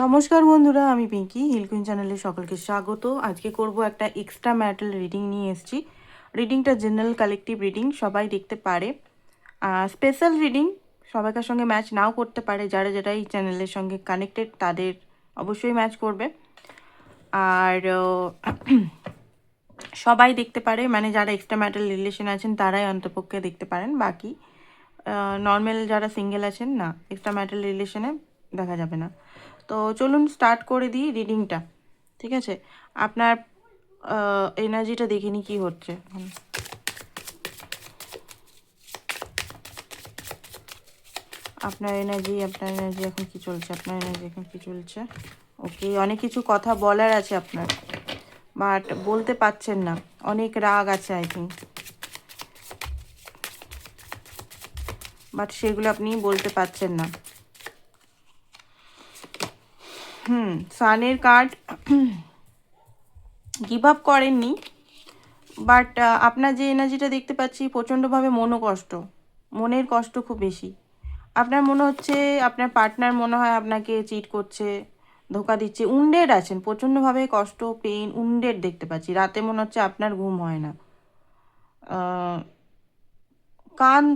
নমস্কার বন্ধুরা, আমি পিঙ্কি হিল কুইন চ্যানেলে সকলকে স্বাগত। আজকে করব একটা এক্সট্রা ম্যারিটাল রিডিং নিয়ে এসেছি। রিডিংটা জেনারেল কালেকটিভ রিডিং, সবাই দেখতে পারে। স্পেশাল রিডিং সবাইকার সঙ্গে ম্যাচ নাও করতে পারে, যারা যারা এই চ্যানেলের সঙ্গে কানেক্টেড তাদের অবশ্যই ম্যাচ করবে। আর সবাই দেখতে পারে, মানে যারা এক্সট্রা ম্যারিটাল রিলেশন আছেন তারাই অন্তপক্ষে দেখতে পারেন, বাকি নর্মাল যারা সিঙ্গেল আছেন না, এক্সট্রা ম্যারিটাল রিলেশনে দেখা যাবে না। তো চলুন স্টার্ট করে দিই রিডিংটা। ঠিক আছে, আপনার এনার্জিটা দেখে নি কী হচ্ছে। আপনার এনার্জি এখন কি চলছে, ওকে, অনেক কিছু কথা বলার আছে আপনার, বাট বলতে পারছেন না, অনেক রাগ আছে আই থিঙ্ক, বাট সেগুলো আপনি বলতে পারছেন না। সানের কার্ড, গিভ আপ করেননি, বাট আপনার যে এনার্জিটা দেখতে পাচ্ছি প্রচণ্ডভাবে মনের কষ্ট খুব বেশি। আপনার মনে হচ্ছে আপনার পার্টনার মনে হয় আপনাকে চিট করছে, ধোকা দিচ্ছে, উন্ডেড আছেন, প্রচণ্ডভাবে কষ্ট, পেইন, উন্ডেড দেখতে পাচ্ছি। রাতে মনে হচ্ছে আপনার ঘুম হয় না,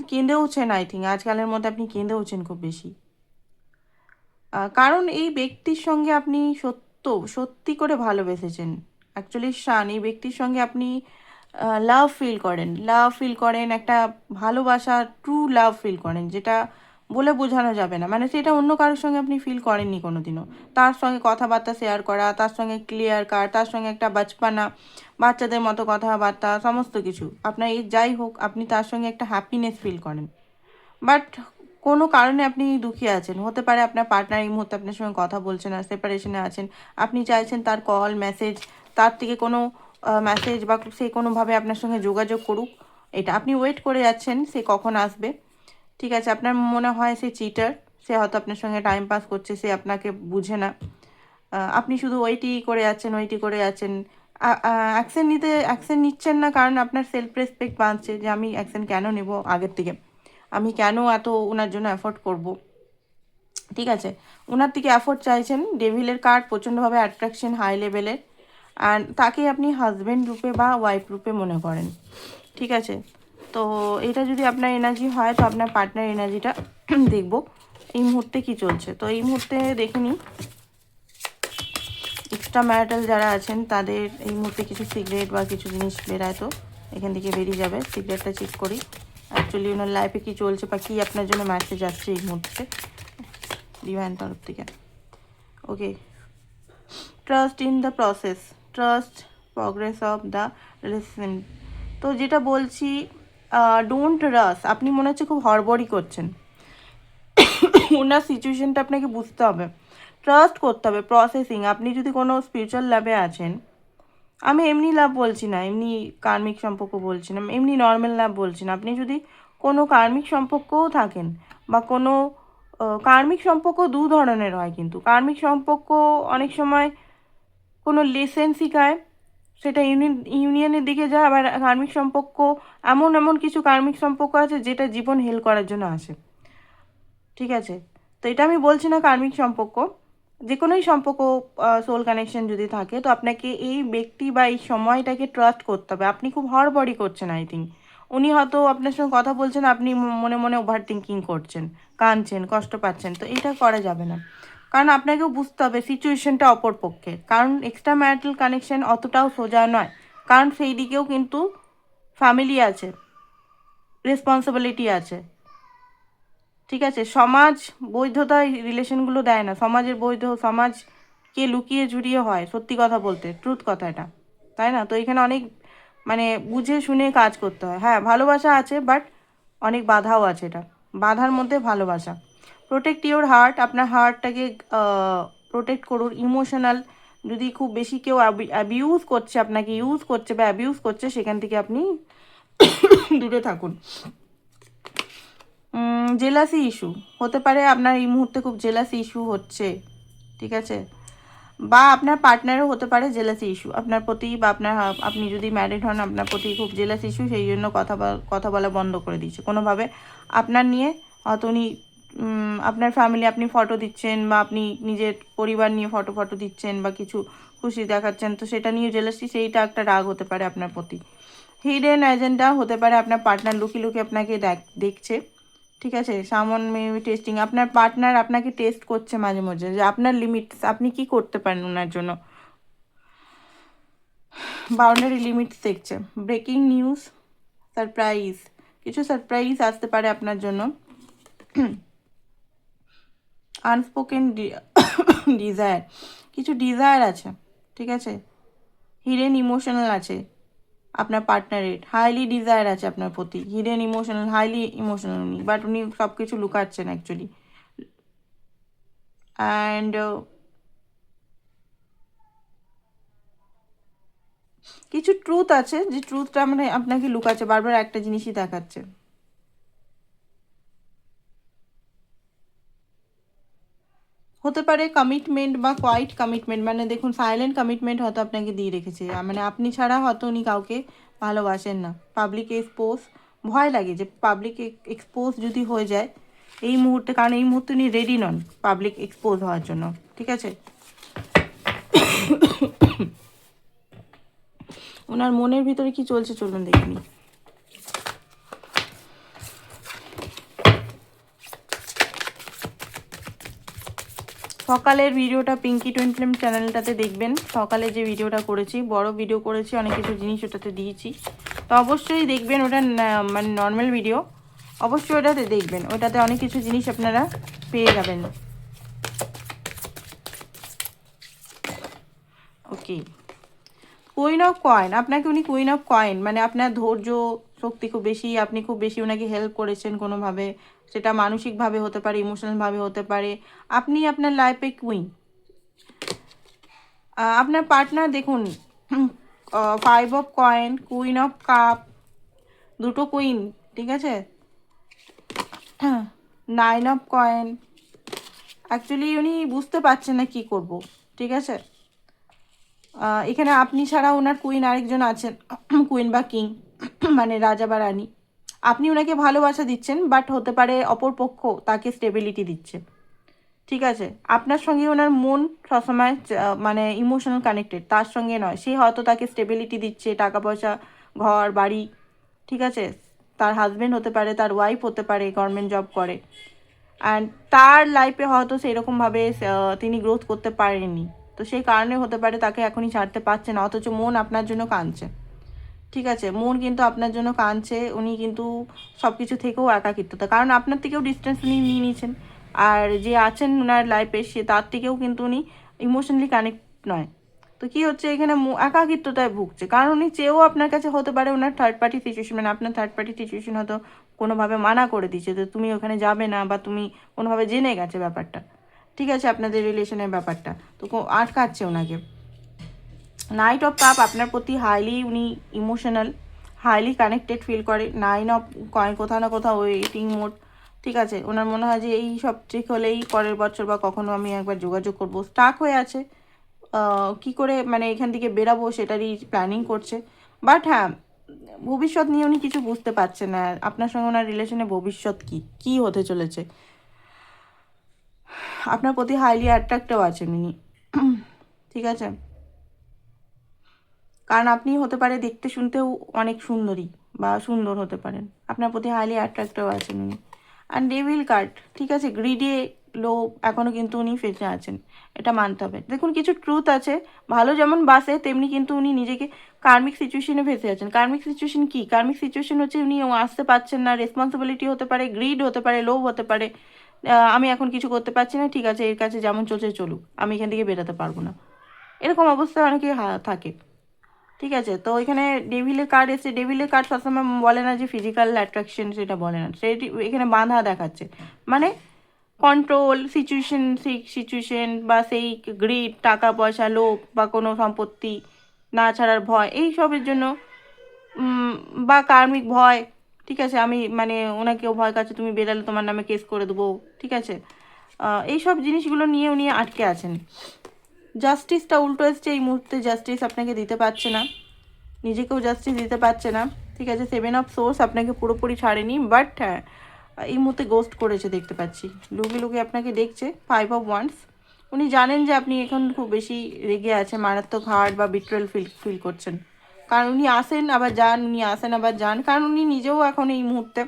কেঁদেওছেন, আই থিঙ্ক আজকালের মধ্যে আপনি কেঁদেওছেন খুব বেশি। কারণ এই ব্যক্তির সঙ্গে আপনি সত্যি করে ভালোবেসেছেন। অ্যাকচুয়ালি এই ব্যক্তির সঙ্গে আপনি লাভ ফিল করেন, একটা ভালোবাসা, ট্রু লাভ ফিল করেন, যেটা বলে বোঝানো যাবে না। মানে সেটা অন্য কারোর সঙ্গে আপনি ফিল করেননি কোনো দিনও। তার সঙ্গে কথাবার্তা শেয়ার করা, তার সঙ্গে ক্লিয়ার কাট, তার সঙ্গে একটা বাচ্চাদের মতো কথাবার্তা, সমস্ত কিছু আপনার যাই হোক, আপনি তার সঙ্গে একটা হ্যাপিনেস ফিল করেন। বাট কোনো কারণে আপনি দুঃখী আছেন, হতে পারে আপনার পার্টনার এই মুহূর্তে আপনার সঙ্গে কথা বলছে না, সেপারেশনে আছেন, আপনি চাইছেন তার কল মেসেজ, তার থেকে কোনো মেসেজ বা সে কোনোভাবে আপনার সঙ্গে যোগাযোগ করুক, এটা আপনি ওয়েট করে যাচ্ছেন সে কখন আসবে। ঠিক আছে, আপনার মনে হয় সে চিটার, সে হয়তো আপনার সঙ্গে টাইম পাস করছে, সে আপনাকে বুঝে না, আপনি শুধু ওয়েটই করে যাচ্ছেন। অ্যাকশন নিচ্ছেন না, কারণ আপনার সেলফ রেসপেক্ট বাঁচছে যে আমি অ্যাকশন কেন নেব আগের থেকে, আমি কেন এত ওনার জন্য অ্যাফোর্ড করব। ঠিক আছে, ওনার থেকে অ্যাফোর্ড চাইছেন। ডেভিলের কার্ড প্রচণ্ডভাবে অ্যাট্রাকশন হাই লেভেলের, আর তাকে আপনি হাজব্যান্ড রূপে বা ওয়াইফ রূপে মনে করেন। ঠিক আছে, তো এটা যদি আপনার এনার্জি হয়, তো আপনার পার্টনার এনার্জিটা দেখব এই মুহূর্তে কি চলছে। তো এই মুহূর্তে দেখে নিই এক্সট্রা ম্যারিটাল যারা আছেন তাদের এই মুহূর্তে কিছু সিগারেট বা কিছু জিনিস বেরায়, তো এখান থেকে বেরিয়ে যাবে। সিগারেটটা চেক করি অ্যাকচুয়ালি ওনার লাইফে কী চলছে বা কী আপনার জন্য মেসেজ আসছে এই মুহূর্তে ডিভাইন তরফ থেকে। Okay, trust in the process, trust progress of the relation. তো যেটা বলছি, ডোন্ট রাশ। আপনি মনে হচ্ছে খুব হড়বড়ি করছেন, ওনার সিচুয়েশনটা আপনাকে বুঝতে হবে, ট্রাস্ট করতে হবে, প্রসেসিং। আপনি যদি কোনো স্পিরিচুয়াল ল্যাবে আছেন, আমি এমনি লাভ বলছি না, এমনি কার্মিক সম্পর্ক বলছি না, এমনি নর্মাল লাভ বলছি না, আপনি যদি কোনো কার্মিক সম্পর্কও থাকেন বা কোনো কার্মিক সম্পর্ক দু ধরনের হয়, কিন্তু কার্মিক সম্পর্ক অনেক সময় কোনো লেসেন শেখায়, সেটা ইউনিয়নের দিকে যায়। আবার কার্মিক সম্পর্ক, এমন কিছু কার্মিক সম্পর্ক আছে যেটা জীবন হেল করার জন্য আসে। ঠিক আছে, তো এটা আমি বলছি না কার্মিক সম্পর্ক, যে কোনোই সম্পর্ক, সোল কানেকশন যদি থাকে, তো আপনাকে এই ব্যক্তি বা এই সময়টাকে ট্রাস্ট করতে হবে। আপনি খুব হড়বড়ি করছেন আই থিঙ্ক, উনি হয়তো আপনার সঙ্গে কথা বলছেন, আপনি মনে মনে ওভার থিঙ্কিং করছেন, কাঁদছেন, কষ্ট পাচ্ছেন, তো এটা করা যাবে না। কারণ আপনাকেও বুঝতে হবে সিচুয়েশনটা অপর পক্ষে, কারণ এক্সট্রা ম্যারিটাল কানেকশন অতটাও সোজা নয়, কারণ সেই দিকেও কিন্তু ফ্যামিলি আছে, রেসপন্সিবিলিটি আছে। ঠিক আছে, সমাজ বৈধতা রিলেশনগুলো দেয় না, সমাজকে লুকিয়ে ঝুরিয়ে হয়, সত্যি কথা বলতে, ট্রুথ কথা এটা, তাই না? তো এখানে অনেক মানে বুঝে শুনে কাজ করতে হয়। হ্যাঁ, ভালোবাসা আছে, বাট অনেক বাধাও আছে, এটা বাধার মধ্যে ভালোবাসা। প্রোটেক্ট ইওর হার্ট, আপনার হার্টটাকে প্রোটেক্ট করুন। ইমোশনাল, যদি খুব বেশি কেউ অ্যাবিউজ করছে, আপনাকে ইউজ করছে বা অ্যাবিউজ করছে, সেখান থেকে আপনি দূরে থাকুন। জেলাসি ইস্যু হতে পারে, আপনার এই মুহূর্তে খুব জেলাসি ইস্যু হচ্ছে। ঠিক আছে, বা আপনার পার্টনারও হতে পারে জেলাসি ইস্যু আপনার প্রতি, বা আপনি যদি ম্যারিড হন, আপনার প্রতি খুব জেলাসি ইস্যু, সেই জন্য কথা বলা বন্ধ করে দিয়েছে কোনোভাবে আপনার নিয়ে, হয়তো উনি আপনার ফ্যামিলি আপনি ফটো দিচ্ছেন বা আপনি নিজের পরিবার নিয়ে ফটো দিচ্ছেন বা কিছু খুশি দেখাচ্ছেন, তো সেটা নিয়ে জেলাসি, সেইটা একটা রাগ হতে পারে আপনার প্রতি। হিডেন এজেন্ডা হতে পারে আপনার পার্টনার লুকিয়ে লুকিয়ে আপনাকে দেখছে, ঠিক আছে। সামন মেবি টেস্টিং, আপনার পার্টনার আপনাকে টেস্ট করছে মাঝে মাঝে যে আপনার লিমিটস আপনি কি করতে পারেন ওনার জন্য, বাউন্ডারি লিমিটস দেখছে। ব্রেকিং নিউজ, সারপ্রাইজ, কিছু সারপ্রাইজ আসতে পারে আপনার জন্য। আনস্পোকেন ডিজায়ার, কিছু ডিজায়ার আছে, ঠিক আছে। হিডেন ইমোশনাল আছে আপনার পার্টনারের, হাইলি ডিজায়ার আছে আপনার প্রতি, হিডেন ইমোশনাল, হাইলি ইমোশনাল উনি, বাট উনি সব কিছু লুকাচ্ছেন অ্যাকচুয়ালি। অ্যান্ড কিছু ট্রুথ আছে, যে ট্রুথটা মানে আপনাকে লুকাচ্ছে, বারবার একটা জিনিসই দেখাচ্ছে। হতে পারে কমিটমেন্ট বা কোয়াইট কমিটমেন্ট, মানে দেখুন সাইলেন্ট কমিটমেন্ট হয়তো আপনাকে দিয়ে রেখেছে, মানে আপনি ছাড়া হয়তো উনি কাউকে ভালোবাসেন না। পাবলিক এক্সপোজ, ভয় লাগে যে পাবলিক এক্সপোজ যদি হয়ে যায় এই মুহূর্তে, কারণ এই মুহূর্তে উনি রেডি নন পাবলিক এক্সপোজ হওয়ার জন্য, ঠিক আছে। ওনার মনের ভিতরে কি চলছে চলুন দেখিনি। সকালের ভিডিওটা পিঙ্কি টুইন ফিল্ম চ্যানেলটাতে দেখবেন, সকালে যে ভিডিওটা করেছি, বড় ভিডিও করেছি, অনেক কিছু জিনিস ওটাতে দিয়েছি, তো অবশ্যই দেখবেন। ওটা মানে নর্মাল ভিডিও, অবশ্যই ওটাতে দেখবেন, ওটাতে অনেক কিছু জিনিস আপনারা পেয়ে যাবেন। ওকে, কুইন অফ কয়েন, আপনাকে উনি কুইন অফ কয়েন, মানে আপনার ধৈর্য শক্তি খুব বেশি, আপনি খুব বেশি ওনাকে হেল্প করেছেন কোনোভাবে, সেটা মানসিকভাবে হতে পারে, ইমোশনালভাবে হতে পারে, আপনি আপনার লাইফে কুইন। আপনার পার্টনার দেখুন, 5 of coin, queen of cup, দুটো কুইন, ঠিক আছে, 9 অফ কয়েন। অ্যাকচুয়ালি উনি বুঝতে পারছেন না কি করব, ঠিক আছে। এখানে আপনি ছাড়া ওনার কুইন আরেকজন আছেন, কুইন বা কিং, মানে রাজা বা রানী। আপনি ওনাকে ভালোবাসা দিচ্ছেন, বাট হতে পারে অপরপক্ষ তাকে স্টেবিলিটি দিচ্ছে, ঠিক আছে। আপনার সঙ্গে ওনার মন সবসময় মানে ইমোশনাল কানেক্টেড, তার সঙ্গে নয়। সে হয়তো তাকে স্টেবিলিটি দিচ্ছে, টাকা পয়সা, ঘর বাড়ি, ঠিক আছে। তার হাজব্যান্ড হতে পারে, তার ওয়াইফ হতে পারে, গভর্নমেন্ট জব করে, অ্যান্ড তার লাইফে হয়তো সেইরকমভাবে তিনি গ্রোথ করতে পারেননি, তো সেই কারণে হতে পারে তাকে এখনই ছাড়তে পারছে না, অথচ মন আপনার জন্য কাঁদছে, ঠিক আছে। মন কিন্তু আপনার জন্য কাঁদছে, উনি কিন্তু সব কিছু থেকেও একাকিত্বতা, কারণ আপনার থেকেও ডিস্টেন্স উনি নিয়ে নিয়েছেন, আর যে আছেন ওনার লাইফে সে তার থেকেও কিন্তু উনি ইমোশনালি কানেক্ট নয়। তো কি হচ্ছে এখানে, একাকিত্বতায় ভুগছে, কারণ উনি চেয়েও আপনার কাছে হতে পারে ওনার থার্ড পার্টি সিচুয়েশন, মানে আপনার থার্ড পার্টি সিচুয়েশন হয়তো কোনোভাবে মানা করে দিচ্ছে যে তুমি ওখানে যাবে না, বা তুমি কোনোভাবে জেনে গেছে ব্যাপারটা, ঠিক আছে, আপনাদের রিলেশনের ব্যাপারটা, তো আটকাচ্ছে ওনাকে। নাইট অফ কাপ, আপনার প্রতি হাইলি উনি ইমোশনাল, হাইলি কানেক্টেড ফিল করে। 9 অফ কয়েন, কোথাও না কোথাও ওয়েটিং মোড, ঠিক আছে। ওনার মনে হয় যে এই সব ঠিক হলেই পরের বছর বা কখনো আমি একবার যোগাযোগ করব, স্টাক হয়ে আছে, কি করে মানে এখান থেকে বেরাবো সেটারই প্ল্যানিং করছে। বাট হ্যাঁ, ভবিষ্যৎ নিয়ে উনি কিছু বুঝতে পারছেন না, আপনার সঙ্গে ওনার রিলেশনে ভবিষ্যৎ কি হতে চলেছে। আপনার প্রতি হাইলি অ্যাট্রাক্টিভ আছেন উনি, ঠিক আছে, কারণ আপনি হতে পারে দেখতে শুনতেও অনেক সুন্দরী বা সুন্দর হতে পারেন, আপনার প্রতি হাইলি অ্যাট্রাক্টিভ আছেন উনি। অ্যান্ড ডেভিল কার্ড, ঠিক আছে, গ্রিডি লোভ এখনও কিন্তু উনি ফেসে আছেন, এটা মানতে হবে। দেখুন কিছু ট্রুথ আছে, ভালো যেমন বাসে তেমনি কিন্তু উনি নিজেকে কার্মিক সিচুয়েশনে ফেসে আছেন। কার্মিক সিচুয়েশন কি? কার্মিক সিচুয়েশন হচ্ছে উনি আসতে পারছেন না, রেসপন্সিবিলিটি হতে পারে, গ্রিড হতে পারে, লোভ হতে পারে, আমি এখন কিছু করতে পারছি না, ঠিক আছে এর কাছে যেমন চলছে চলুক, আমি এখান থেকে বেরোতে পারবো না, এরকম অবস্থায় অনেকে থাকে, ঠিক আছে। তো এখানে ডেভিলের কার্ড এসে, ডেভিলের কার্ড সবসময় বলে না যে ফিজিক্যাল অ্যাট্রাকশন, সেটা বলে না, সেটি এখানে বাঁধা দেখাচ্ছে, মানে কন্ট্রোল সিচুয়েশন বা সেই গ্রিড, টাকা পয়সা, লোভ বা কোনো সম্পত্তি না ছাড়ার ভয়, এই সবের জন্য বা কার্মিক ভয়, ঠিক আছে। আমি মানে ওনাকেও ভয় কাছে, তুমি বেরালে তোমার নামে কেস করে দেবো, ঠিক আছে। এই সব জিনিসগুলো নিয়ে উনি আটকে আছেন। জাস্টিসটা উল্টো এসছে এই মুহূর্তে, জাস্টিস আপনাকে দিতে পারছে না, নিজেকেও জাস্টিস দিতে পারছে না, ঠিক আছে। 7 অফ সোর্স আপনাকে পুরোপুরি ছাড়েনি, বাট হ্যাঁ এই মুহূর্তে গোস্ট করেছে দেখতে পাচ্ছি, লুকিয়ে লুকিয়ে আপনাকে দেখছে। 5 অফ ওয়ান্স, উনি জানেন যে আপনি এখন খুব বেশি রেগে আছে, মারাত্মক হার্ট বা বিট্রেল ফিল করছেন, কারণ উনি আসেন আবার যান, উনি আসেন আবার যান, কারণ উনি নিজেও এখন এই মুহূর্তে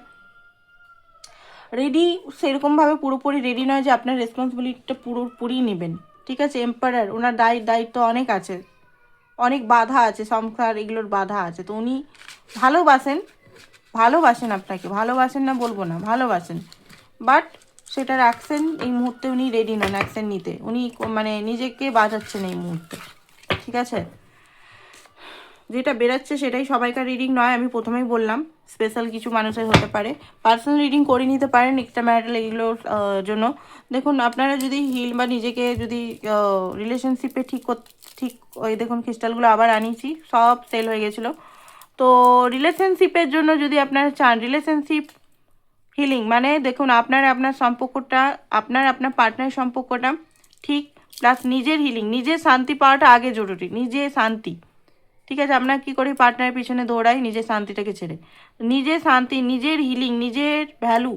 রেডি সেরকমভাবে পুরোপুরি রেডি নয় যে আপনার রেসপন্সিবিলিটিটা পুরোপুরি নেবেন। ঠিক আছে, এম্পায়ার, ওনার দায়িত্ব অনেক আছে, অনেক বাধা আছে, সংসার এগুলোর বাধা আছে। তো উনি ভালোবাসেন আপনাকে, ভালোবাসেন না বলবো না, ভালোবাসেন, বাট সেটার অ্যাকশন এই মুহূর্তে উনি রেডি নন অ্যাকশন নিতে। উনি মানে নিজেকে বাঁচাচ্ছেন এই মুহূর্তে। ঠিক আছে, যেটা বেরাচ্ছে সেটাই সবাইকার রিডিং নয়, আমি প্রথমেই বললাম, স্পেশাল কিছু মানুষের হতে পারে। পার্সোনাল রিডিং করে নিতে পারেন এক্সট্রা ম্যারিটাল এগুলোর জন্য। দেখুন, আপনারা যদি হিল বা নিজেকে যদি রিলেশনশিপে ঠিক ওই দেখুন ক্রিস্টালগুলো আবার আনিয়েছি, সব সেল হয়ে গেছিলো। তো রিলেশনশিপের জন্য যদি আপনারা চান রিলেশনশিপ হিলিং, মানে দেখুন আপনার সম্পর্কটা, আপনার পার্টনার সম্পর্কটা ঠিক, প্লাস নিজের হিলিং, নিজের শান্তি পাওয়াটা আগে জরুরি, নিজের শান্তি। ঠিক আছে, আমরা কী করি, পার্টনারের পিছনে দৌড়াই নিজের শান্তিটাকে ছেড়ে। নিজের শান্তি, নিজের হিলিং, নিজের ভ্যালু,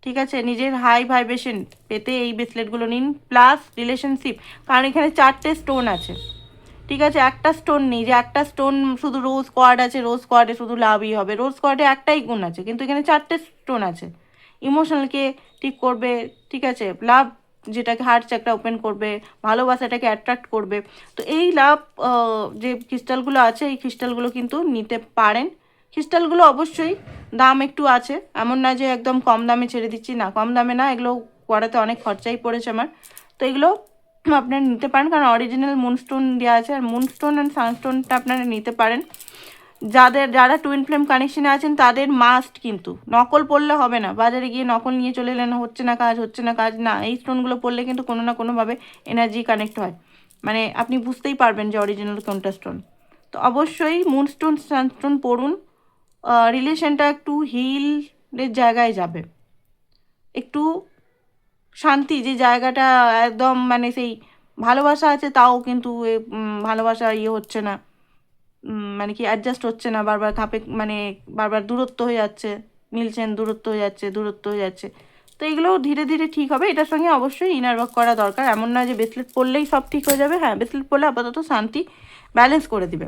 ঠিক আছে, নিজের হাই ভাইব্রেশন পেতে এই ব্রেসলেটগুলো নিন, প্লাস রিলেশনশিপ। কারণ এখানে 4টে স্টোন আছে। ঠিক আছে, একটা স্টোন নেই যে একটা স্টোন শুধু রোজ কোয়ার্ড আছে, রোজ কোয়ার্ডে শুধু লাভই হবে, রোজ কোয়ার্ডে একটাই গুণ আছে, কিন্তু এখানে 4টে স্টোন আছে। ইমোশনালকে ঠিক করবে, ঠিক আছে, লাভ যেটাকে হার্ট চাকরা ওপেন করবে, ভালোবাসাটাকে অ্যাট্রাক্ট করবে। তো এই লাভ যে ক্রিস্টালগুলো আছে, এই ক্রিস্টালগুলো কিন্তু নিতে পারেন। ক্রিস্টালগুলো অবশ্যই দাম একটু আছে, এমন না যে একদম কম দামে ছেড়ে দিচ্ছি, না, কম দামে না, এগুলো করাতে অনেক খরচাই পড়েছে আমার। তো এগুলো আপনারা নিতে পারেন, কারণ অরিজিনাল মুনস্টোন দেওয়া আছে, আর মুনস্টোন অ্যান্ড সানস্টোনটা আপনারা নিতে পারেন। যারা টুইন ফ্লেম কানেকশনে আছেন তাদের মাস্ট, কিন্তু নকল পড়লে হবে না, বাজারে গিয়ে নকল নিয়ে চলে এলেন, হচ্ছে না কাজ, না, এই স্টোনগুলো পড়লে কিন্তু কোনো না কোনোভাবে এনার্জি কানেক্ট হয়, মানে আপনি বুঝতেই পারবেন যে অরিজিনাল কোনটা স্টোন। তো অবশ্যই মুনস্টোন সানস্টোন পড়ুন, রিলেশনটা একটু হিলের জায়গায় যাবে, একটু শান্তি, যে জায়গাটা একদম মানে সেই ভালোবাসা আছে তাও কিন্তু ভালোবাসা হচ্ছে না, মানে কি অ্যাডজাস্ট হচ্ছে না, বারবার মানে বারবার দূরত্ব হয়ে যাচ্ছে, মিলছেন দূরত্ব হয়ে যাচ্ছে। তো এগুলো ধীরে ধীরে ঠিক হবে। এটার সঙ্গে অবশ্যই ইনার ওয়ার্ক করা দরকার, এমন নয় যে ব্রেসলেট পরলেই সব ঠিক হয়ে যাবে। হ্যাঁ, ব্রেসলেট পরলে আপাতত শান্তি ব্যালেন্স করে দিবে।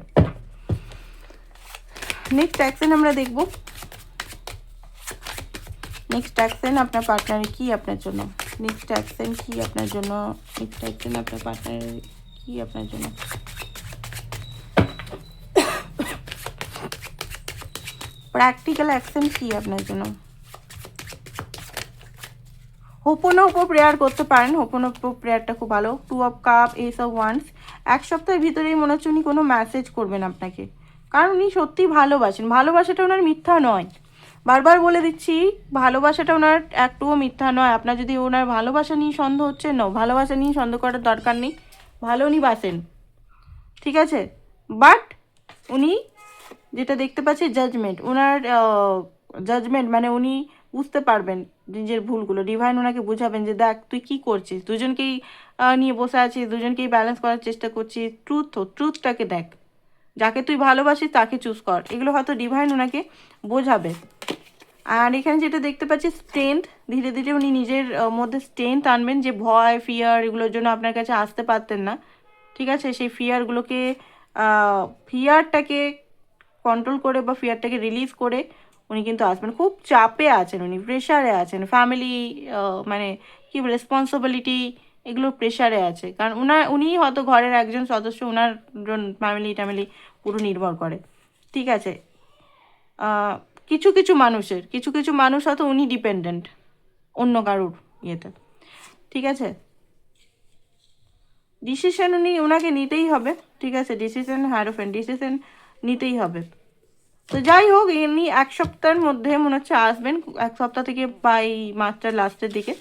নেক্সট অ্যাকশন আমরা দেখব। নেক্সট অ্যাকশন আপনার পার্টনারের কি আপনার জন্য, নেক্সট অ্যাকশন কি আপনার জন্য, নেক্সট অ্যাকশন আপনার পার্টনারের কি আপনার জন্য। প্র্যাকটিক্যাল অ্যাকশন কি আপনার জন্য। হোপোনোপো প্রেয়ার করতে পারেন, হোপোনোপো প্রেয়ারটা খুব ভালো। 2 of cup, S of wands. এক সপ্তাহের ভিতরেই মনে হচ্ছে উনি কোনো মেসেজ করবেন আপনাকে, কারণ উনি সত্যিই ভালোবাসেন, ভালোবাসাটা ওনার মিথ্যা নয়, বারবার বলে দিচ্ছি, ভালোবাসাটা ওনার একটুও মিথ্যা নয়। আপনার যদি ওনার ভালোবাসা নিয়ে সন্দেহ হচ্ছে, ভালোবাসা নিয়ে সন্দেহ করার দরকার নেই, ভালো উনি বাসেন, ঠিক আছে। বাট উনি যেটা দেখতে পাচ্ছি জাজমেন্ট, ওনার জাজমেন্ট মানে উনি বুঝতে পারবেন নিজের ভুলগুলো, ডিভাইন ওনাকে বোঝাবেন যে দেখ তুই কি করছিস, দুজনকেই নিয়ে বসে আছিস, দুজনকেই ব্যালেন্স করার চেষ্টা করছিস, ট্রুথটাকে দেখ, যাকে তুই ভালোবাসিস তাকে চুজ কর, এগুলো হয়তো ডিভাইন ওনাকে বোঝাবে। আর এখানে যেটা দেখতে পাচ্ছি স্ট্রেংথ, ধীরে ধীরে উনি নিজের মধ্যে স্ট্রেংথ আনবেন, যে ভয় ফিয়ার এগুলোর জন্য আপনার কাছে আসতে পারতেন না, ঠিক আছে, সেই ফিয়ারটাকে কন্ট্রোল করে বা ফিয়ারটাকে রিলিজ করে উনি কিন্তু আসবেন। খুব চাপে আছেন উনি, প্রেশারে আছেন, ফ্যামিলি মানে কি রেসপন্সিবিলিটি এগুলোর প্রেশারে আছে, কারণ উনি হয়তো ঘরের একজন সদস্য, ওনার ফ্যামিলি পুরো নির্ভর করে, ঠিক আছে। কিছু মানুষ হয়তো উনি ডিপেন্ডেন্ট অন্য কারুর ইয়েতে, ঠিক আছে। ডিসিশন ওনাকে নিতেই হবে, ঠিক আছে, ডিসিশন নিতেই হবে। তো যাই হোক, এমনি এক সপ্তাহের মধ্যে মনে হচ্ছে আসবেন, এক সপ্তাহ থেকে বা এই মাসটার লাস্টের দিকে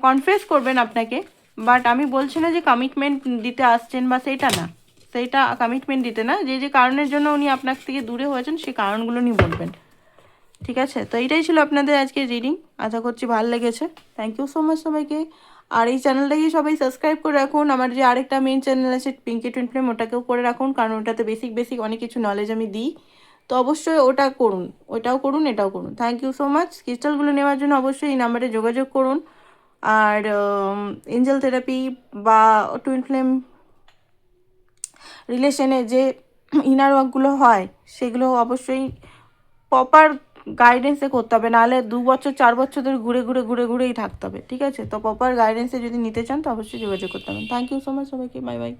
কনফেস করবেন আপনাকে। বাট আমি বলছি না যে কমিটমেন্ট দিতে আসছেন বা সেইটা কমিটমেন্ট দিতে না, যে কারণের জন্য উনি আপনার থেকে দূরে হয়েছেন সেই কারণগুলো নিয়ে বলবেন, ঠিক আছে। তো এইটাই ছিল আপনাদের আজকে রিডিং, আশা করছি ভালো লেগেছে। থ্যাংক ইউ সো মাচ সবাইকে। আর এই চ্যানেলটাকে সবাই সাবস্ক্রাইব করে রাখুন, আমার যে আরেকটা মেন চ্যানেল আছে পিঙ্কি টুইন ফ্লেম, ওটাকেও করে রাখুন, কারণ ওটাতে বেসিক অনেক কিছু নলেজ আমি দিই। তো অবশ্যই ওটা করুন, ওটাও করুন, এটাও করুন। Thank you so much. ক্রিস্টালগুলো নেওয়ার জন্য অবশ্যই এই নাম্বারে যোগাযোগ করুন। আর এঞ্জেল থেরাপি বা টুইন ফ্লেম রিলেশনে যে ইনার ওয়ার্কগুলো হয় সেগুলো অবশ্যই প্রপার গাইডেন্সে করতে হবে, নাহলে 2 বছর 4 বছর ধরে ঘুরেই থাকতে হবে, ঠিক আছে? তো প্রপার গাইডেন্সে যদি নিতে চান তো অবশ্যই যোগাযোগ করতে হবে। থ্যাংক ইউ সো মাচ সবাইকে, বাই বাই।